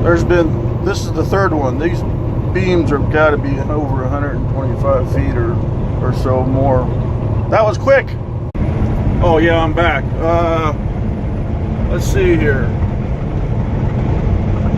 This is the third one. These beams have got to be over 125 feet or so more. That was quick. Oh yeah, I'm back. Let's see here.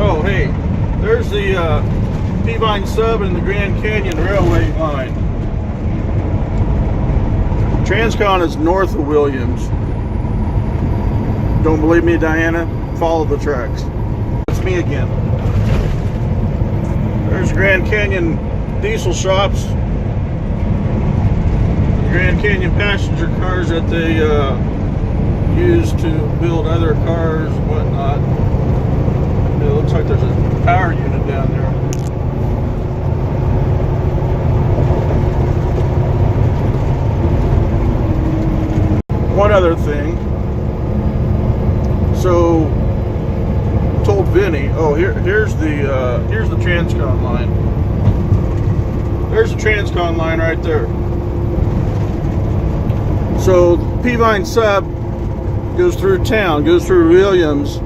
Oh hey, there's the Peavine Sub and the Grand Canyon Railway line. TransCon is north of Williams. Don't believe me, Diana? Follow the tracks. It's me again. There's Grand Canyon diesel shops. Grand Canyon passenger cars that they use to build other cars and whatnot. It looks like there's a power unit down there. One other thing. So, told Vinny, oh here's the TransCon line. There's the TransCon line right there. So Peavine Sub goes through town, goes through Williams,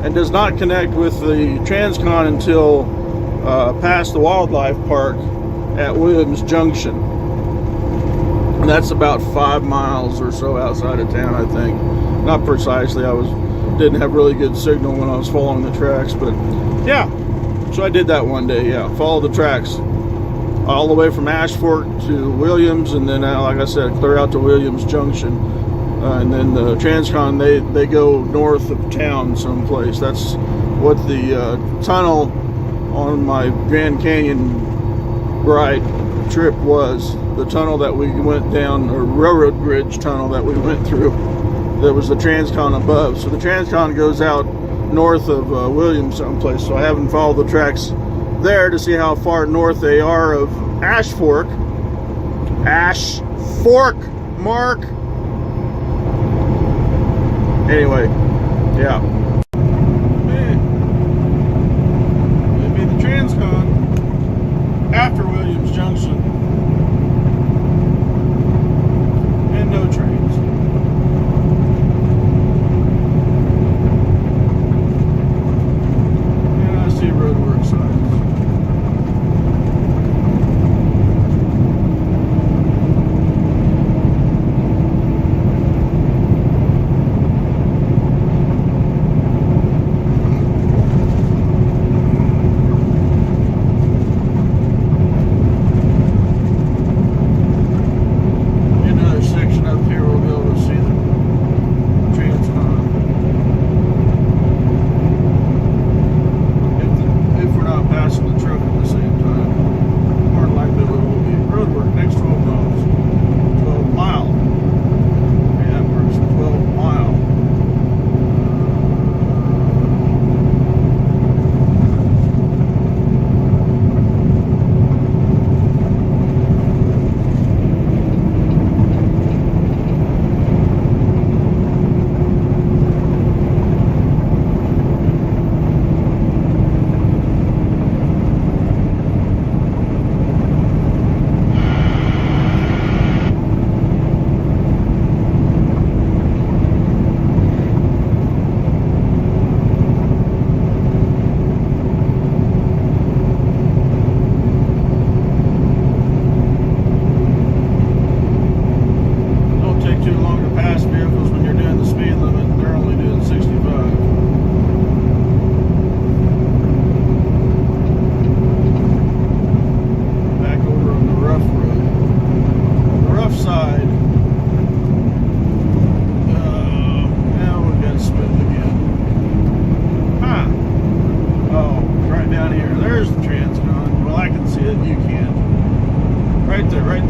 and does not connect with the TransCon until past the wildlife park at Williams Junction. And that's about 5 miles or so outside of town, I think. Not precisely. Didn't have really good signal when I was following the tracks, but yeah. So I did that one day. Yeah, follow the tracks all the way from Ash Fork to Williams, and then like I said, clear out to Williams Junction, and then the TransCon they go north of town someplace. That's what the tunnel on my Grand Canyon ride trip was. The tunnel that we went down, or railroad bridge tunnel that we went through, there was the TransCon above. So the TransCon goes out north of Williams someplace. So I haven't followed the tracks there to see how far north they are of Ash Fork. Ash Fork, Mark. Anyway, yeah. Maybe the TransCon after Williams Junction. And no trains. And I see roadwork signs.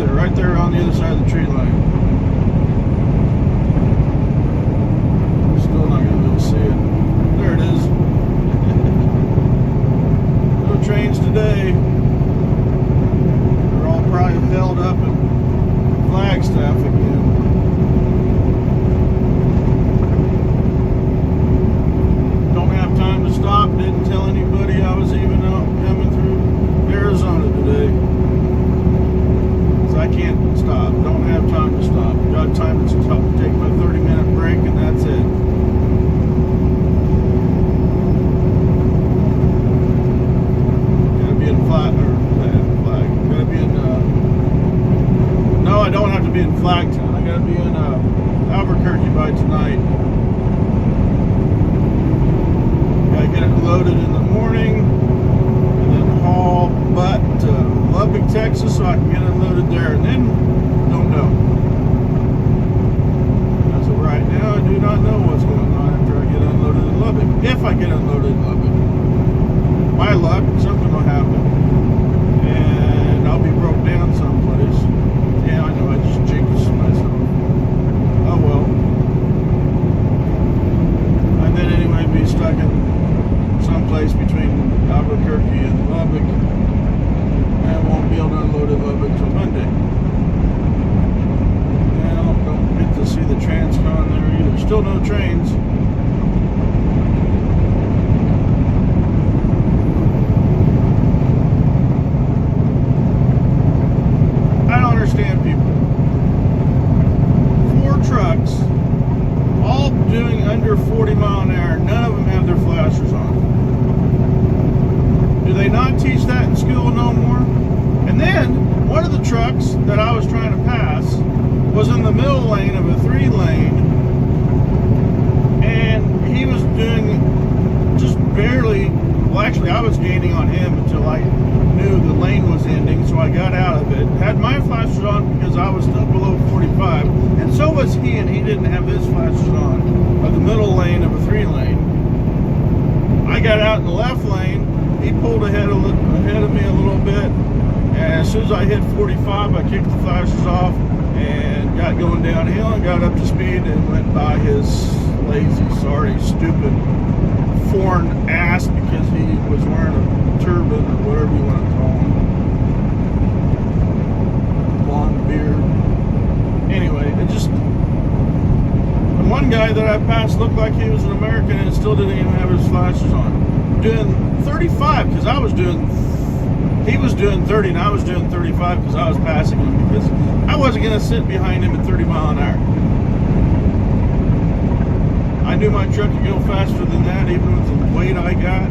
Right there on the other side of the tree line. Still not going to be able to see it. There it is. No trains today. They're all probably held up in Flagstaff again. Don't have time to stop. Didn't tell anybody I was even out coming through Arizona today. I can't stop. Don't have time to stop. Got time to stop. Take my 30-minute break, and that's it. night. Gotta get it loaded in the morning and then haul butt to Lubbock, Texas, so I can get it loaded there, and then don't know. As of right now, I do not know what's going on after I get unloaded in Lubbock. If I get unloaded in Lubbock, by luck, something will happen, and I'll be broke down someplace. Yeah, I know, I just jinxed myself. Oh well. And then anyway, be stuck in someplace between Albuquerque and Lubbock, and I won't be able to unload in Lubbock till Monday. Well, don't get to see the TransCon there either. Still no trains. I don't understand people. 4 trucks, all doing under 40 mile an hour. None of them have their flashers on. Do they not teach that in school no more? And then, one of the trucks that I was trying to pass was in the middle lane of a 3-lane, and he was doing just barely, well actually I was gaining on him until I knew the lane was ending, so I got out of it. Had my flashers on because I was still below 45, and so was he, and he didn't have his flashers on of the middle lane of a 3-lane. I got out in the left lane. He pulled ahead of me a little bit, and as soon as I hit 45, I kicked the flashers off and got going downhill and got up to speed and went by his lazy, sorry, stupid, foreign ass because he was wearing a turban or whatever you want to call him. Blonde beard. Anyway, it just... And one guy that I passed looked like he was an American and still didn't even have his flashers on. Doing 35 because I was doing, he was doing 30 and I was doing 35 because I was passing him, because I wasn't going to sit behind him at 30 mile an hour. I knew my truck could go faster than that even with the weight I got,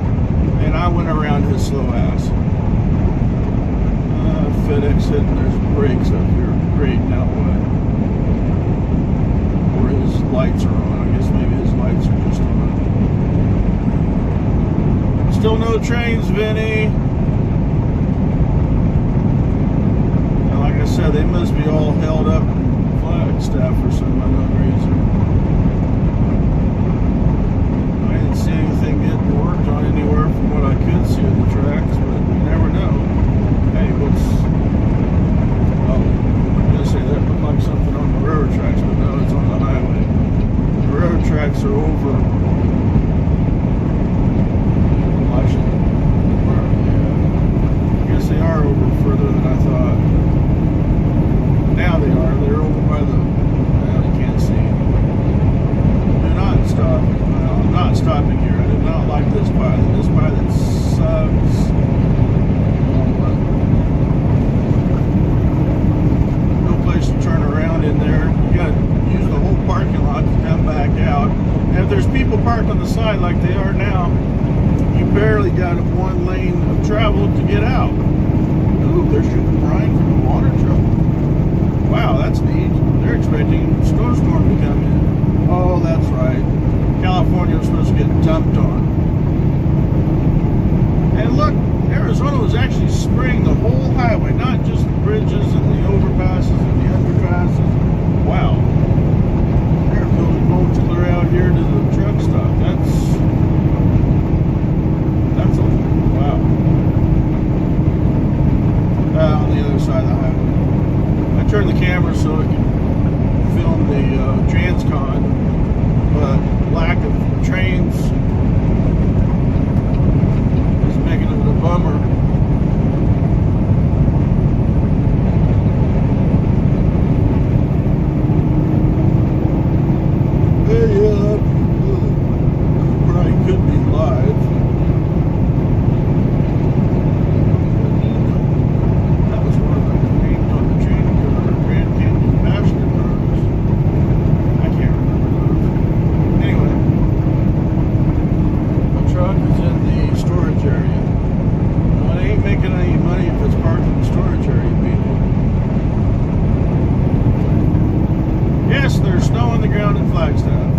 and I went around his slow ass. FedEx said there's brakes up here. Great, now what? Or his lights are on. I guess maybe his lights are just on. Still no trains, Vinny. And like I said, they must be all held up in Flagstaff for some unknown reason. I didn't see anything getting worked on anywhere from what I could see in the tracks, but you never know. Hey, what's... Oh, I was going to say that looked like something on the railroad tracks, but no, it's on the highway. The railroad tracks are over... They are over further than I thought. Now they are. They're over by the... Well, you can't see. Do not stop. Well, I'm not stopping here. I did not like this pilot. This pilot sucks. No place to turn around in there. You gotta use the whole parking lot to come back out. And if there's people parked on the side like they are now, you barely got one lane of travel to get out. Ooh, they're shooting brine from the water truck. Wow, that's neat. They're expecting a snowstorm to come in. Oh, that's right. California was supposed to get dumped on. And look, Arizona was actually spraying the whole highway, not just the bridges and the overpasses and the underpasses. Wow. They're building roads clear out here to the truck stop. That's a... wow. On the other side of the highway. I turned the camera so it could film the TransCon, but lack of trains is making it a bummer. Hey, probably could be live. Yes, there's snow on the ground in Flagstaff.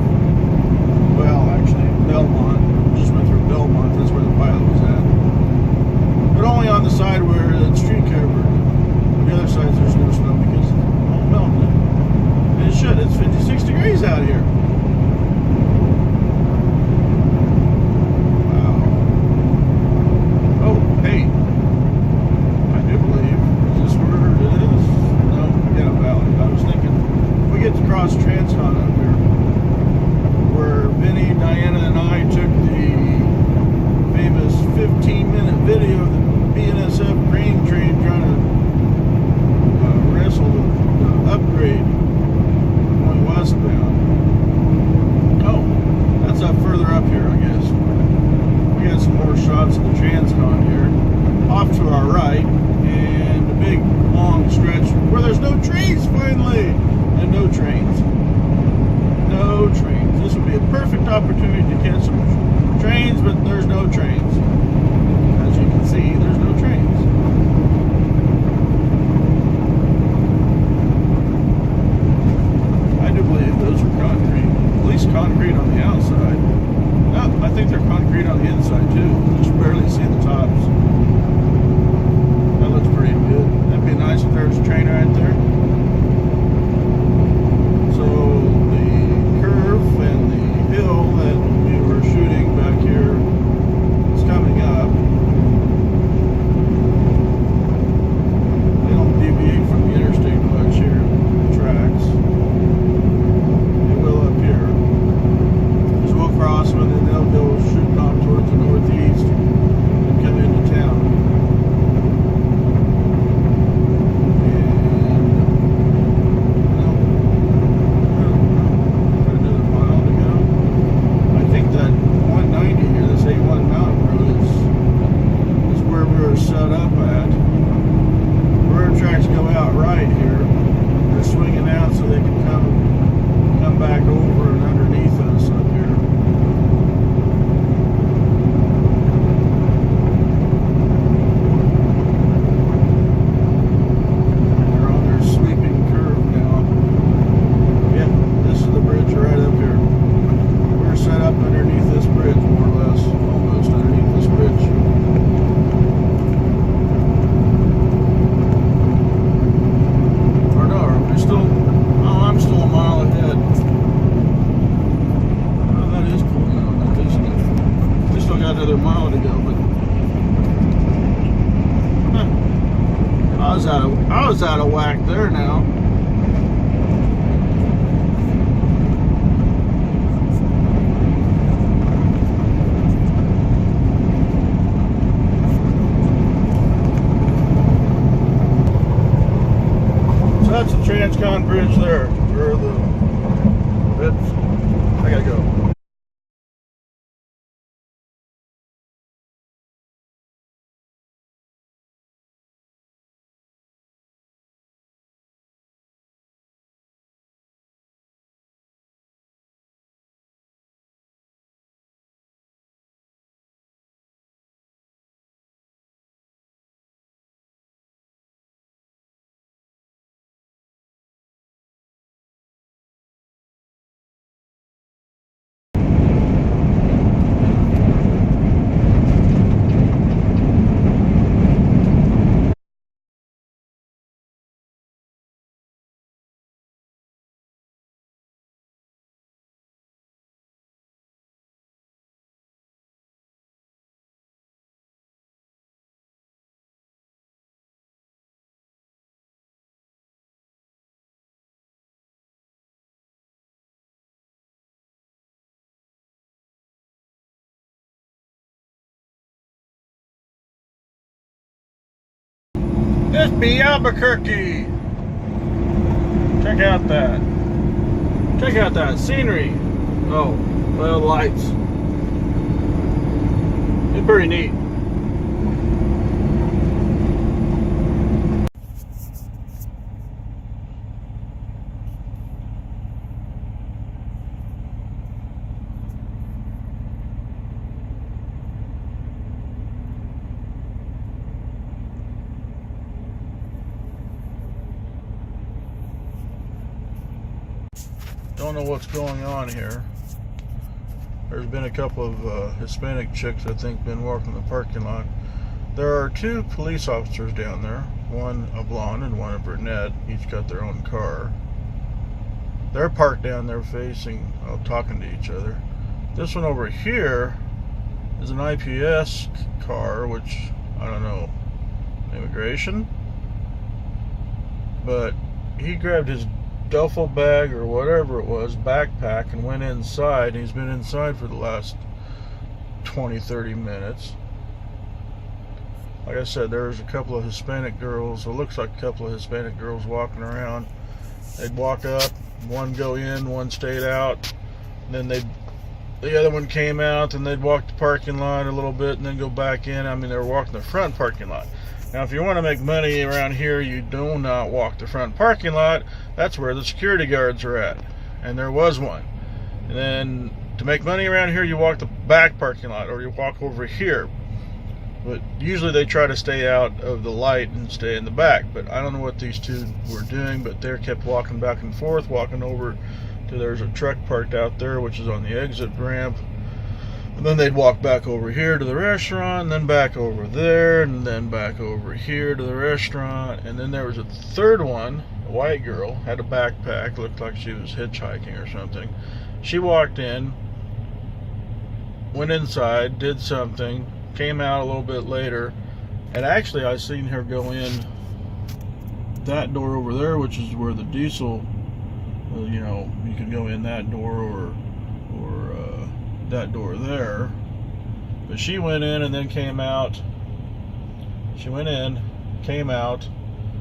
TransCon here, off to our right, and a big long stretch where there's no trees finally, and no trains. No trains. This would be a perfect opportunity to catch some trains, but there's no trains. As you can see, there's no trains. I do believe those are concrete. At least concrete on the outside. No, I think they're concrete on the inside too. Just barely see the tops. That looks pretty good. That'd be nice if there was a train right there. So the curve and the hill that we were shooting back here is coming up. They don't deviate from the interstate much here, the tracks. They will up here. So we'll cross them and then they'll go shooting off towards the northeast and come into town. Set up at. Railroad tracks go out right here. They're swinging out so they can come back over and underneath us up here. They're on their sweeping curve now. Yep, this is the bridge right up here. We're set up underneath this bridge, more or less, almost underneath this bridge. I'm still a mile ahead. Oh, that is cool now, isn't it? We still got another mile to go, but I was out of whack there now. That's the TransCon bridge there, or I gotta go. This be Albuquerque. Check out that scenery. Oh, well, lights. It's pretty neat. Don't know what's going on here. There's been a couple of Hispanic chicks, I think, been walking the parking lot. There are two police officers down there, one a blonde and one a brunette. Each got their own car. They're parked down there facing, talking to each other. This one over here is an IPS car, which, I don't know, immigration? But he grabbed his duffel bag or whatever it was, backpack, and went inside. He's been inside for the last 20-30 minutes. Like I said, there's a couple of Hispanic girls, it looks like a couple of Hispanic girls walking around. They'd walk up, one go in, one stayed out, and then they'd the other one came out, and they'd walk the parking lot a little bit and then go back in. I mean, they were walking the front parking lot. Now, if you want to make money around here, you do not walk the front parking lot. That's where the security guards are at. And there was one. And then to make money around here, you walk the back parking lot, or you walk over here. But usually they try to stay out of the light and stay in the back. But I don't know what these two were doing, but they kept walking back and forth, walking over to, there's a truck parked out there, which is on the exit ramp. And then they'd walk back over here to the restaurant, and then back over there, and then back over here to the restaurant. And then there was a third one, a white girl, had a backpack, looked like she was hitchhiking or something. She walked in, went inside, did something, came out a little bit later, and actually I seen her go in that door over there, which is where the diesel, you know, you can go in that door or that door there. But she went in and then came out. She went in, came out,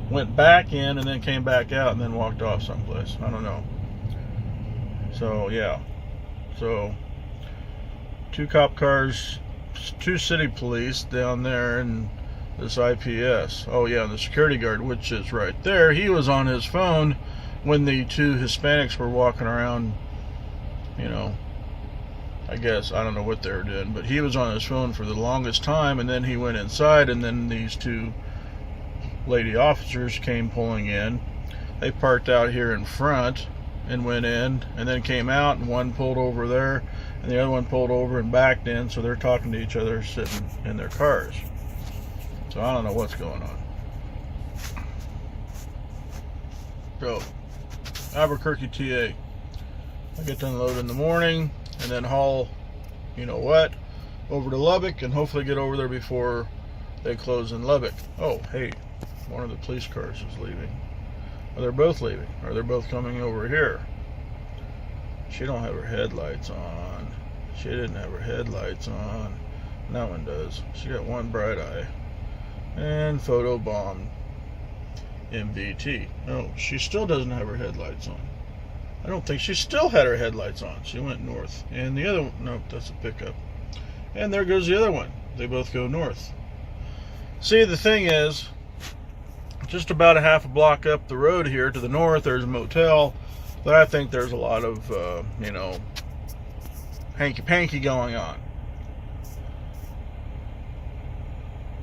went back in, and then came back out, and then walked off someplace. I don't know. So yeah, so 2 cop cars, 2 city police down there, and this IPS. Oh yeah, the security guard, which is right there, he was on his phone when the 2 Hispanics were walking around, you know, I guess, I don't know what they were doing, but he was on his phone for the longest time, and then he went inside, and then these 2 lady officers came pulling in. They parked out here in front and went in, and then came out, and one pulled over there, and the other one pulled over and backed in, so they're talking to each other sitting in their cars. So I don't know what's going on. So, Albuquerque, TA. I get to unload in the morning, and then haul, you know what, over to Lubbock, and hopefully get over there before they close in Lubbock. Oh, hey, one of the police cars is leaving. Or they're both leaving, or they're both coming over here. She don't have her headlights on. She didn't have her headlights on. That one does. She got one bright eye. And photo bomb MBT. No, she still doesn't have her headlights on. I don't think she still had her headlights on. She went north. And the other one, nope, that's a pickup. And there goes the other one. They both go north. See, the thing is, just about a half a block up the road here to the north, there's a motel, but I think there's a lot of, you know, hanky-panky going on.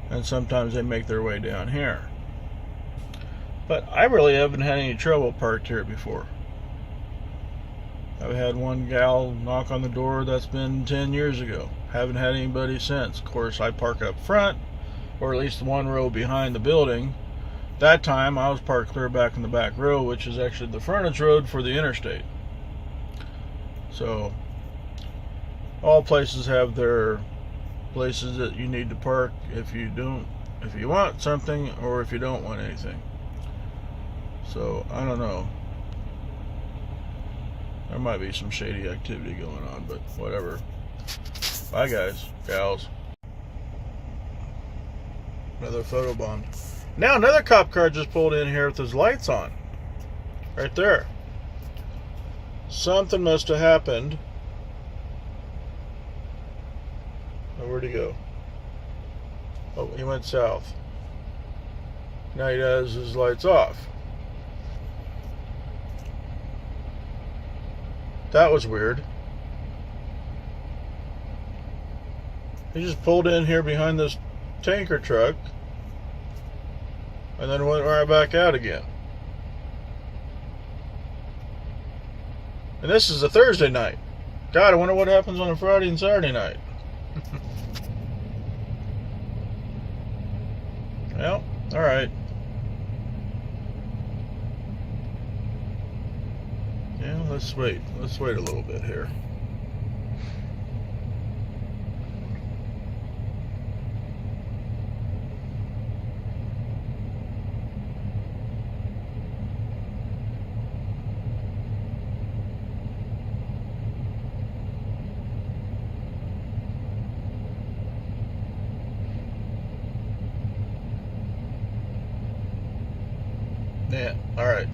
And sometimes they make their way down here. But I really haven't had any trouble parked here before. I've had one gal knock on the door, that's been 10 years ago. Haven't had anybody since. Of course, I park up front, or at least one row behind the building. That time, I was parked clear back in the back row, which is actually the frontage road for the interstate. So, all places have their places that you need to park if you want something, or if you don't want anything. So, I don't know. There might be some shady activity going on, but whatever. Bye, guys, gals. Another photo bomb. Now another cop car just pulled in here with his lights on. Right there. Something must have happened. Oh, where'd he go? Oh, he went south. Now he has his lights off. That was weird. He just pulled in here behind this tanker truck and then went right back out again. And this is a Thursday night. God, I wonder what happens on a Friday and Saturday night. Well, alright. Yeah, let's wait. Let's wait a little bit here. Yeah, alright.